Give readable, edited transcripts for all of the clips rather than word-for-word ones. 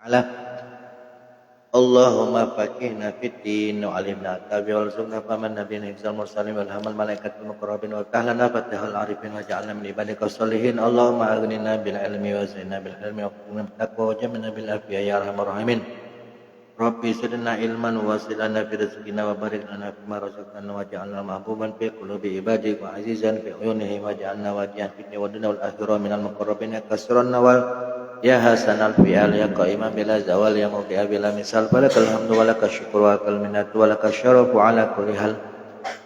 ta'ala. Allahumma faqihna fid din wa 'allimna at-tabi warzuqna fahaman nabiyina hifzal mursalin wal hamal malaikatul muqarrabin wa tahlana fatihal arifin wa ja'alna min ibadika sholihin. Allahumma aghnina bil ilmi wa zidna bil hilmi wa qina bil taqwa wa jamilna bil afiyah ya arhamar rahimin. Rabbi zidna ilman wa zidna fi rizqina wa barik lana fima razaqtana wa ja'alna mahbuban fi qulubi ibadik wa azizan fi uyunihim wa ja'alna wadiyan fid dunya wal akhirah minal muqarrabin kasiran nawal ya hasanal fi'al ya qa'iman bila zawal ya mawdi'a bila misal falakal hamdu walakal syukru walakal minnatu walakal syarafu ala kulli hal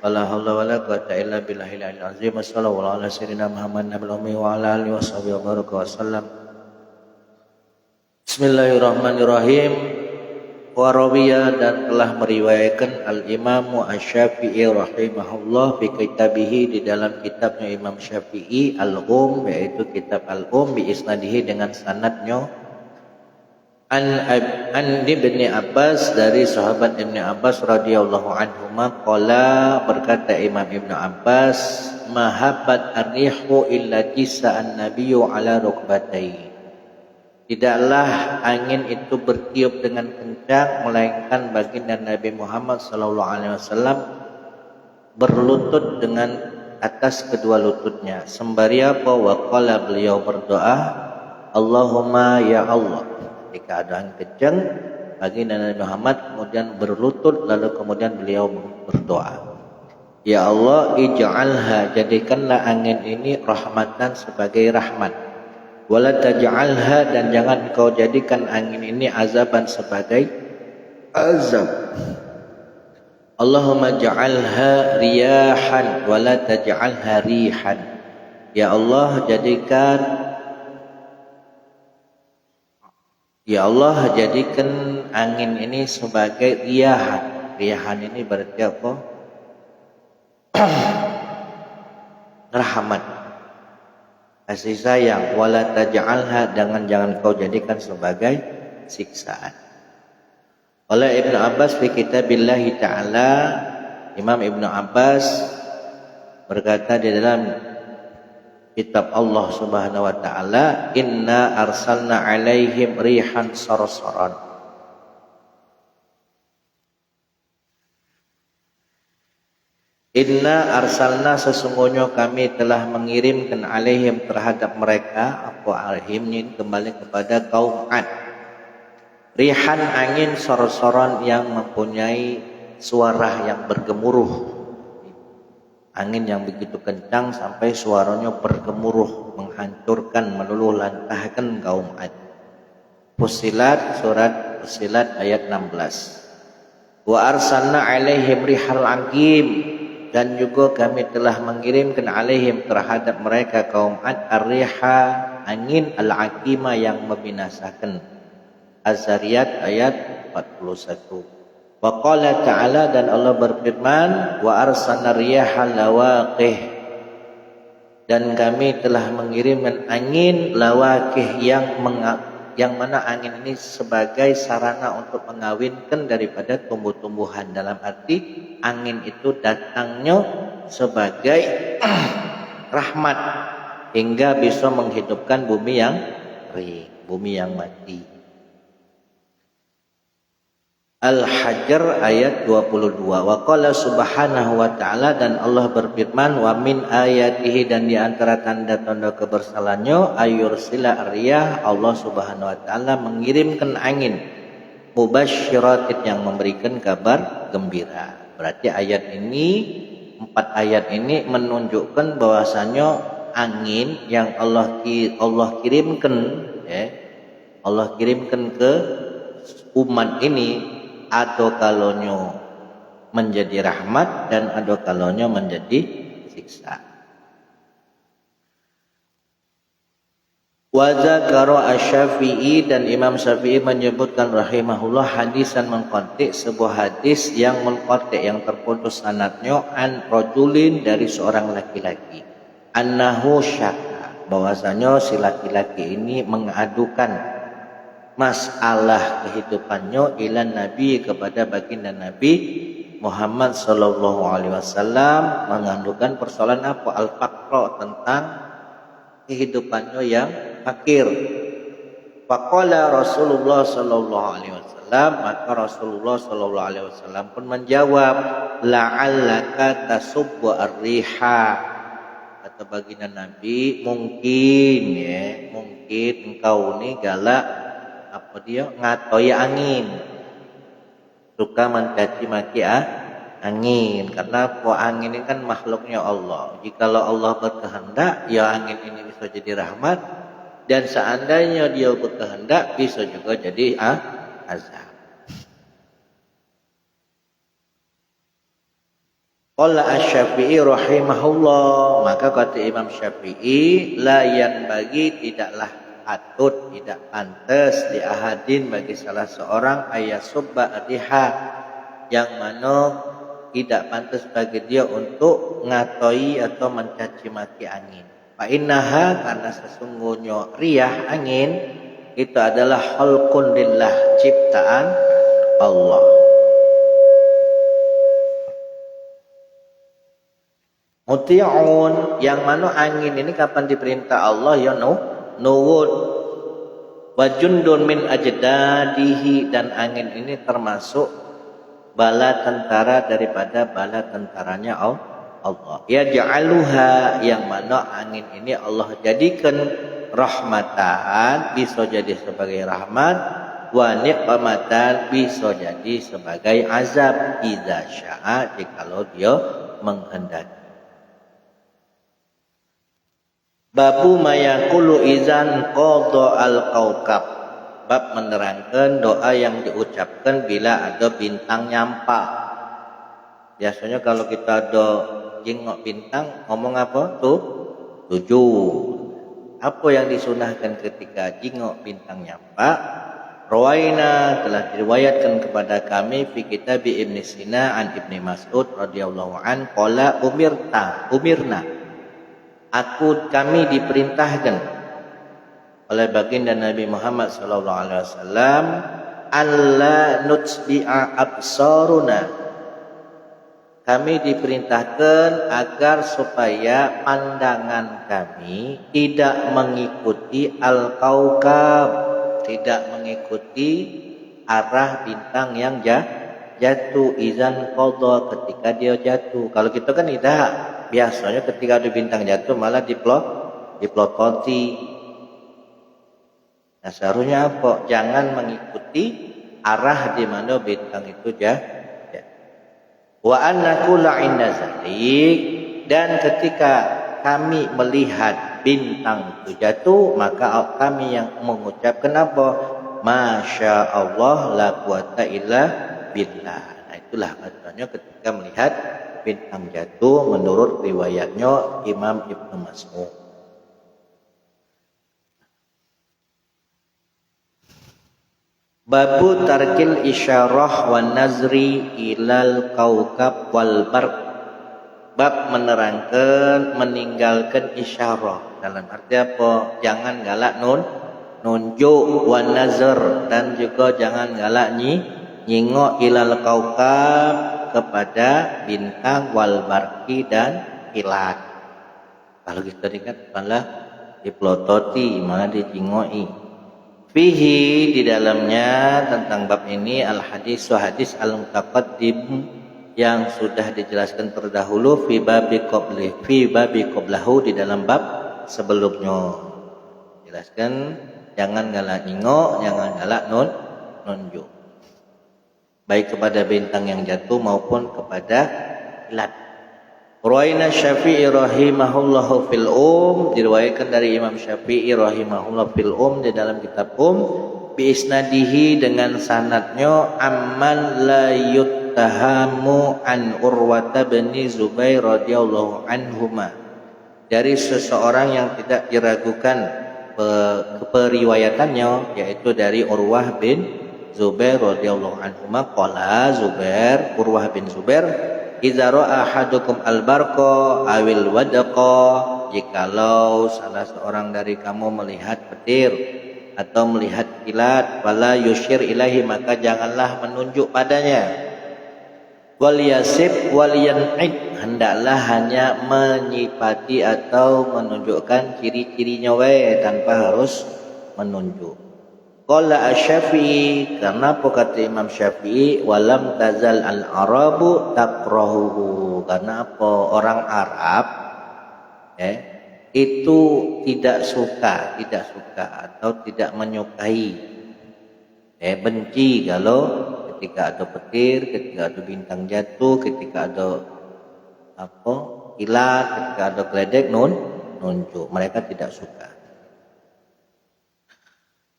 wala hawla wala quwwata illa billahil aliyyil azim. Wassallallahu ala sayyidina Muhammad nabil ummi wa ala alihi washabihi wa baraka wasallam. Bismillahirrahmanirrahim. Warawiya dan telah meriwayatkan Al-Imam Asy-Syafi'i rahimahullah fi kitabih di dalam kitabnya Imam Syafi'i Al-Um, yaitu kitab Al-Um bi isnadihi dengan sanadnya an Ibnu Abbas dari sahabat Ibnu Abbas radhiyallahu anhuma qala berkata Imam Ibnu Abbas mahabbat ar-rihu illa jisa'an nabiyyu ala rukbatayhi. Tidaklah angin itu bertiup dengan kencang melainkan baginda Nabi Muhammad SAW berlutut dengan atas kedua lututnya. Sembari apa? Waqala beliau berdoa, Allahumma ya Allah. Ketika ada angin kencang, baginda Nabi Muhammad kemudian berlutut lalu kemudian beliau berdoa. Ya Allah, ij'alha, jadikanlah angin ini rahmatan sebagai rahmat. Wala taj'alha, dan jangan kau jadikan angin ini azaban sebagai azab. Allahumma ja'alha riyahan wala taj'alha rihan. Ya Allah, jadikan angin ini sebagai riyahan. Riyahan ini berarti apa? Rahmat, kasih sayang. Wala taj'alha, jangan kau jadikan sebagai siksaan. Oleh Ibnu Abbas fi kitabillahi ta'ala, Imam Ibnu Abbas berkata di dalam kitab Allah Subhanahu wa ta'ala, inna arsalna alaihim rihan sarsaran. Inna arsalna, sesungguhnya kami telah mengirimkan alaihim terhadap mereka, apa alaihim kembali kepada kaum Ad, rihan angin sorot-soron yang mempunyai suara yang bergemuruh, angin yang begitu kencang sampai suaranya bergemuruh menghancurkan meluluh lantahkan kaum Ad. Fussilat, surat Fussilat ayat 16. Wa arsalna alaihim rihal aqim, dan juga kami telah mengirimkan alaihim terhadap mereka kaum Ad ar-riha, angin al-aqima yang membinasakan. Az-Zariyat ayat 41. Wa qala ta'ala, dan Allah berfirman, wa arsalna riyaha lawaqih, dan kami telah mengirimkan angin lawaqih yang mana angin ini sebagai sarana untuk mengawinkan daripada tumbuh-tumbuhan. Dalam arti angin itu datangnya sebagai rahmat hingga bisa menghidupkan bumi yang kering, bumi yang mati. Al-Hajr ayat 22. Wa qala subhanahu wa ta'ala, dan Allah berfirman, wa min ayatihi, dan di antara tanda-tanda kebersalannya, ayursila riyah, Allah Subhanahu wa ta'ala mengirimkan angin mubasysiratin, yang memberikan kabar gembira. Berarti ayat ini, 4 ayat ini menunjukkan bahwasanya angin yang Allah kirimkan, Allah kirimkan ke umat ini, atau kalonyo menjadi rahmat dan ada kalonyo menjadi siksa. Wa zakara asy-Syafi'i, dan Imam Syafi'i menyebutkan rahimahullah hadisan munqati', sebuah hadis yang munqati', yang terputus sanadnya, an rajulin, dari seorang laki-laki, annahu syaka, bahwasanya si laki-laki ini mengadukan masalah kehidupannya ila Nabi, kepada baginda Nabi Muhammad sallallahu alaihi wasallam, mengadukan persoalan apa? Al-faqra, tentang kehidupannya yang fakir. Faqala Rasulullah sallallahu alaihi wasallam, maka Rasulullah sallallahu alaihi wasallam pun menjawab, la'allaka tasubbu ar-riha. Kata baginda Nabi, mungkin engkau ni galak ngatoi angin, suka mencaci maki angin, karena angin ini kan makhluknya Allah. Jikalau Allah berkehendak, ya angin ini bisa jadi rahmat, dan seandainya dia berkehendak bisa juga jadi azab. Qala Asy-Syafi'i rahimahullah, maka kata Imam Syafi'i, la yanbaghi, tidaklah patut, tidak pantas li ahadin, bagi salah seorang, ayasubba adiha, yang mana tidak pantas bagi dia untuk ngatoi atau mencaci maki angin. Fa innaha, karena sesungguhnya riyah angin itu adalah khalqun lillah, ciptaan Allah. Muti'un, yang mana angin ini kapan diperintah Allah ya nuwud. Wa jundun min ajdadihi, dan angin ini termasuk bala tentara daripada bala tentaranya Allah. Ya ja'aluha, yang mana angin ini Allah jadikan rahmatan, bisa jadi sebagai rahmat, wa niqmatan, bisa jadi sebagai azab, idza syaa, jikalau dia menghendaki. Babu mayaqulu izan qada al-kaukab, bab menerangkan doa yang diucapkan bila ada bintang nyampak. Biasanya kalau kita ada jengok bintang, ngomong apa tuh? Tujuh. Apa yang disunahkan ketika jengok bintang nyampak? Rawaina, telah diriwayatkan kepada kami fi kitab Ibnu Sina an Ibnu Mas'ud radhiyallahu an qala umirna, kami diperintahkan oleh baginda Nabi Muhammad sallallahu alaihi wasallam, alla nutsbi'a absaruna, kami diperintahkan agar supaya pandangan kami tidak mengikuti al-kaukab, tidak mengikuti arah bintang yang jatuh, izan qadha, ketika dia jatuh. Kalau kita kan tidak, biasanya ketika ada bintang jatuh malah diplototi. Nah, seharusnya apa? Jangan mengikuti arah di mana bintang itu jatuh. Wa annakula inda zalik, dan ketika kami melihat bintang itu jatuh, maka kami yang mengucapkan apa? Masya Allah la quwata illa billah. Nah, itulah katanya ketika melihat bintang jatuh menurut riwayatnya Imam Ibnu Mas'ud. Babu tarkil isyarah wan nazri ilal kaukab wal barq, bab menerangkan meninggalkan isyarah, dalam arti apa? Jangan galak nunjuk, wan nazar, dan juga jangan galak nyingok ilal kaukab, kepada bintang, wal barqi, dan kilat. Kalau kita ingat malah diplototi, malah dijingoi. Fihi, di dalamnya tentang bab ini al hadis al-mutaqaddim, yang sudah dijelaskan terdahulu, fi babi qablahu, di dalam bab sebelumnya. Jelaskan jangan galak nyingok, jangan galak nunjuk, baik kepada bintang yang jatuh maupun kepada kilat. Rawaina Syafi'i rahimahullahu fil diriwayatkan dari Imam Syafi'i rahimahullah fil di dalam kitab bi isnadihi, dengan sanadnya, amman la yuttahamu an Urwata bin Zubair radhiyallahu anhuma, dari seseorang yang tidak diragukan periwayatannya, yaitu dari Urwah bin Zubair radhiyallahu anhuma. Qala Zubair, Urwah bin Zubair, idza ra'a ahadukum al-barqa awil wadqa, jikalau salah seorang dari kamu melihat petir atau melihat kilat, wala yusyir ilahi, maka janganlah menunjuk padanya. Wal yasib wal yan'id, hendaklah hanya menyipati atau menunjukkan ciri-cirinya wae, tanpa harus menunjuk. Qala Asy-Syafi'i, karena apa kata Imam Syafi'i, walam tazal al-arabu takrahuhu, karena apa orang Arab itu tidak suka atau tidak menyukai, benci kalau ketika ada petir, ketika ada bintang jatuh, ketika ada kilat, ketika ada geledek nunjuk, mereka tidak suka.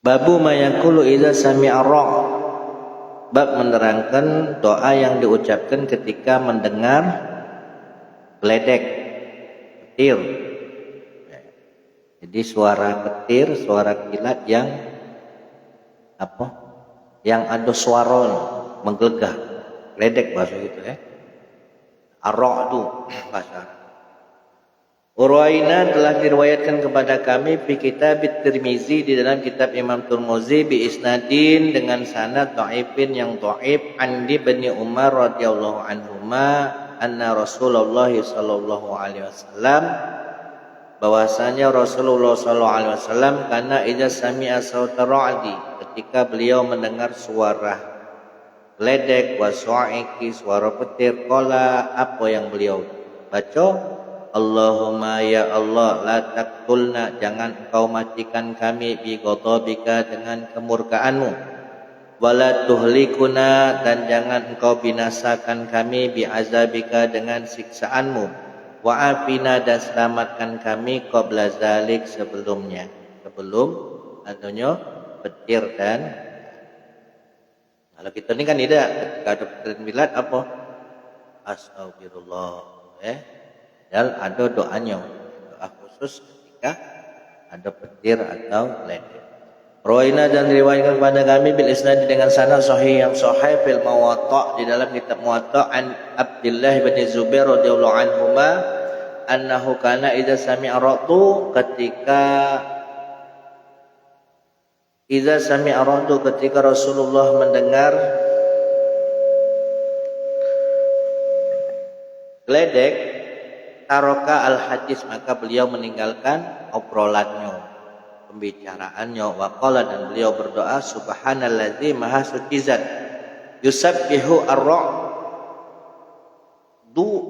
Babu mayakulu idza sami'a ra', bab menerangkan doa yang diucapkan ketika mendengar geledek, petir. Jadi suara petir, suara kilat yang yang ada suara menggelegar, geledek bahasa gitu ar-ra'du bahasa. Urwaina telah diriwayatkan kepada kami fi kitab Tirmizi, di dalam kitab Imam Tirmizi, bi isnadin dengan sanad dhaifin yang dhaif, an Ibn Umar radhiyallahu anhuma anna Rasulullah sallallahu alaihi wasallam, bahwasanya Rasulullah sallallahu alaihi wasallam kana idza sami'a sauta ra'di, ketika beliau mendengar suara geledek, wa su'iki, suara petir, qala, apa yang beliau baca, Allahumma ya Allah, la taqtulna, jangan engkau matikan kami, bi ghadabika, dengan kemurkaanmu, wala tuhlikuna, dan jangan engkau binasakan kami, bi azabika, dengan siksaanmu, wa afina, dan selamatkan kami, qabla zalik, sebelum adanya petir. Dan kalau kita ini kan tidak, ketika ada petir milad apa? Astagfirullah, dan ada doanya, doa khusus ketika ada petir atau geledek. Rawaina, dan riwayatkan kepada kami bil isnad, dengan sanad sahih yang sahih, fil Muwatta, di dalam kitab Muwatta, an Abdullah bin Zubair radhiyallahu anhuma annahu kana idza sami'a ra'du, ketika Rasulullah mendengar geledek, taroka al-hadis, maka beliau meninggalkan obrolannya, pembicaraannya, waqala, dan beliau berdoa, subhanallazi maha suci zat, yusabbihu ar-ra'du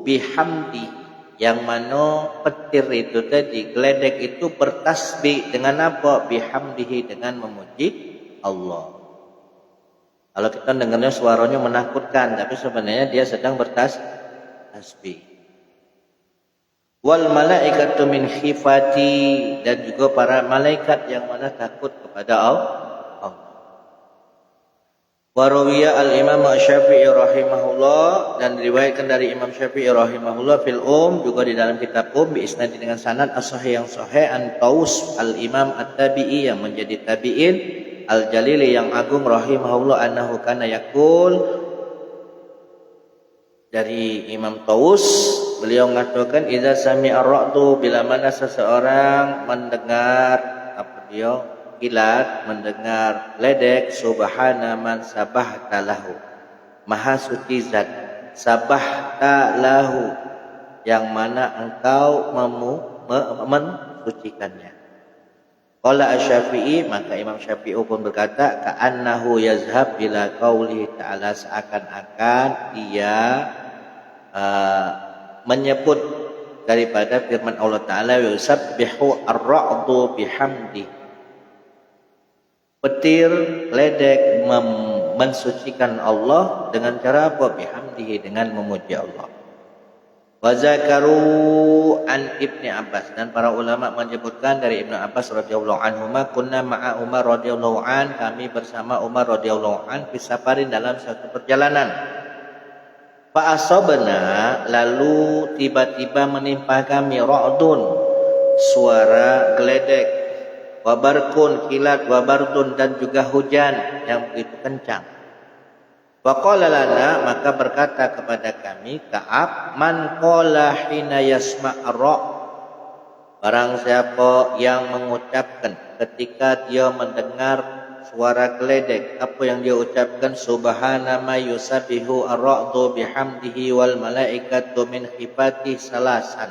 bihamdi, yang mana petir itu tadi, geledek itu bertasbih dengan apa? Bihamdihi, dengan memuji Allah. Kalau kita dengarnya suaranya menakutkan, tapi sebenarnya dia sedang bertasbih. Wal malaikatu min khifati, dan juga para malaikat yang mana takut kepada Allah. Wa rawiya al-Imam Syafi'i rahimahullah, dan diriwayatkan dari Imam Syafi'i rahimahullah fil juga di dalam kitab bi isnad, dengan sanad as-sahih yang sahih, an Taus al-Imam at-Tabi'i, yang menjadi tabi'in al-Jalili yang agung rahimahullah, annahu kana yaqul, dari Imam Taus, beliau mengatakan, idza sami'a ar-ra'du, bila mana seseorang mendengar kilat, mendengar geledek, subhana man sabahta lahu, maha suci zat, sabahta lahu, yang mana engkau mensucikannya. Qala Asy-Syafi'i, maka Imam Syafi'i pun berkata, ka'annahu yazhab bila qauli ta'ala, seakan-akan dia menyebut daripada firman Allah Ta'ala, yusabbihu ar-ra'du bihamdi, petir, geledek mensucikan Allah dengan cara apa? Bihamdihi, dengan memuji Allah. Wa zakaru an Ibni Abbas, dan para ulama menyebutkan dari Ibnu Abbas radhiyallahu anhuma, kunna ma'a Umar radhiyallahu an, kami bersama Umar radhiyallahu an, fi safarin, dalam satu perjalanan. Fa asabna, lalu tiba-tiba menimpa kami, ra'dun, suara geledek, wabarkun, kilat, wabardun, dan juga hujan yang begitu kencang. Wa qala lana, maka berkata kepada kami Ka'ab, man qala hina yasma' ar-ra', barang siapa yang mengucapkan ketika dia mendengar suara geledek, apa yang dia ucapkan, subhana ma yusabbihu ar-ra'du bihamdihi wal malaikatu min khifati salasan,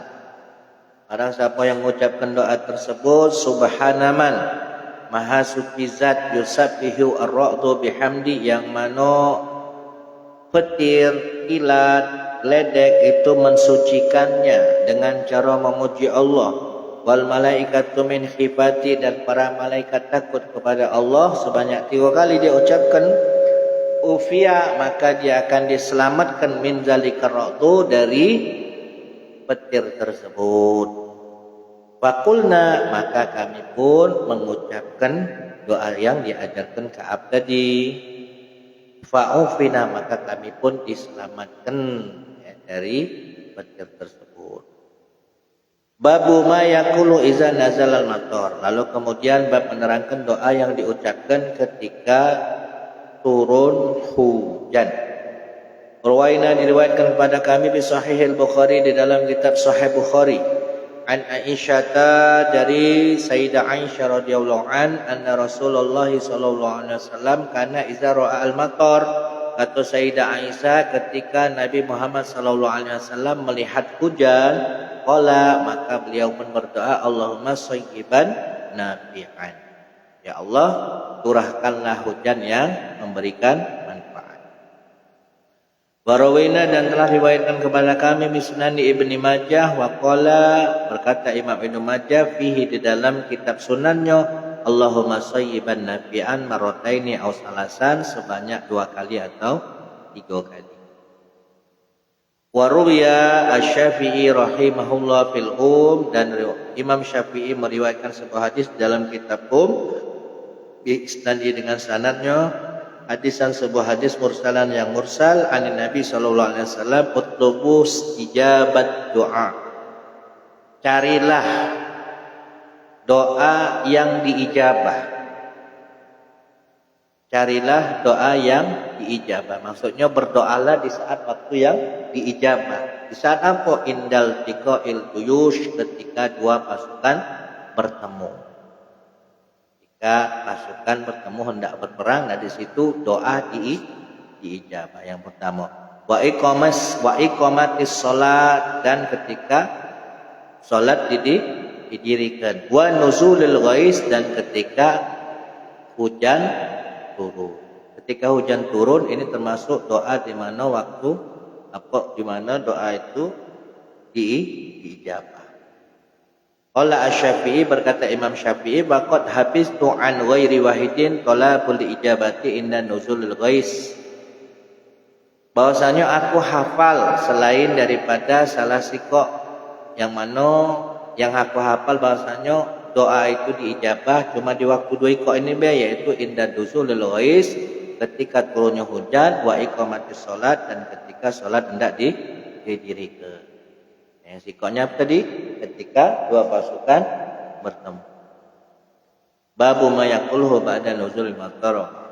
barang siapa yang mengucapkan doa tersebut, subhana man, Maha suci zat yusabbihu ar-ra'du bihamdi, yang mana petir, kilat, ledek itu mensucikannya dengan cara memuji Allah. Wal malaikatu min khifati, dan para malaikat takut kepada Allah. Sebanyak 3 kali dia ucapkan ufia, maka dia akan diselamatkan min zalikar ra'du, dari petir tersebut. Faqulna, maka kami pun mengucapkan doa yang diajarkan Ka'ab tadi. Fa'ufina, maka kami pun diselamatkan dari petir tersebut. Babu ma yaqulu iza nazalal matar. Lalu kemudian bab menerangkan doa yang diucapkan ketika turun hujan. Rawaina, diriwayatkan kepada kami bi Sahihil Bukhari, di dalam kitab Sahih Bukhari, an Aisyah, dari Sayyidah Aisyah radhiyallahu anna Rasulullah sallallahu alaihi wasallam kana iza ra'a al-matar. Kata Sayyidah Aisyah, ketika Nabi Muhammad sallallahu alaihi wasallam melihat hujan, qala, maka beliau pun berdoa, Allahumma sayyiban nafi'an. Ya Allah, curahkanlah hujan yang memberikan manfaat. Warawina, dan telah riwayatkan kepada kami Misnani Ibni Majah, wa qala, berkata Imam Ibnu Majah, fihi, di dalam kitab sunannya, Allahumma sayyiban nafi'an marrataini aw salasan, sebanyak 2 kali atau 3 kali. Wa ruwiya asy-Syafi'i rahimahullah fil dan Imam Syafi'i meriwayatkan sebuah hadis dalam kitab bi isnadi, dengan sanadnya, hadisan sebuah hadis mursalan yang mursal anin Nabi sallallahu alaihi wasallam, utlubu ijabat doa. Carilah doa yang diijabah. Carilah doa yang diijabah. Maksudnya berdoalah di saat waktu yang diijabah. Di saat apa? Indal tiqa'il tuyush, ketika 2 pasukan bertemu. Ketika pasukan bertemu hendak berperang, nah di situ doa diijabah. Yang pertama, wa iqamatis shalat, dan ketika salat didirikan. Wa nuzulil ghais, dan ketika hujan turun. Ketika hujan turun, ini termasuk doa di mana waktu di mana doa itu diijabah. Qala Asy-Syafi'i, berkata Imam Syafi'i, baqad habiztu an ghairi wahidin talabul ijabati inda nuzulil ghais. Bahwasanya aku hafal selain daripada salah sikok, yang mana yang aku hafal bahwasanya doa itu diijabah cuma di waktu 2 iko ini, yaitu inda nuzulil ghais, ketika turunnya hujan, wa iqamatis shalat, dan ketika salat hendak didirikan. Yang sikoknya tadi ketika 2 pasukan bertemu. Babu ma yaquluhu ba'da nuzulil matar.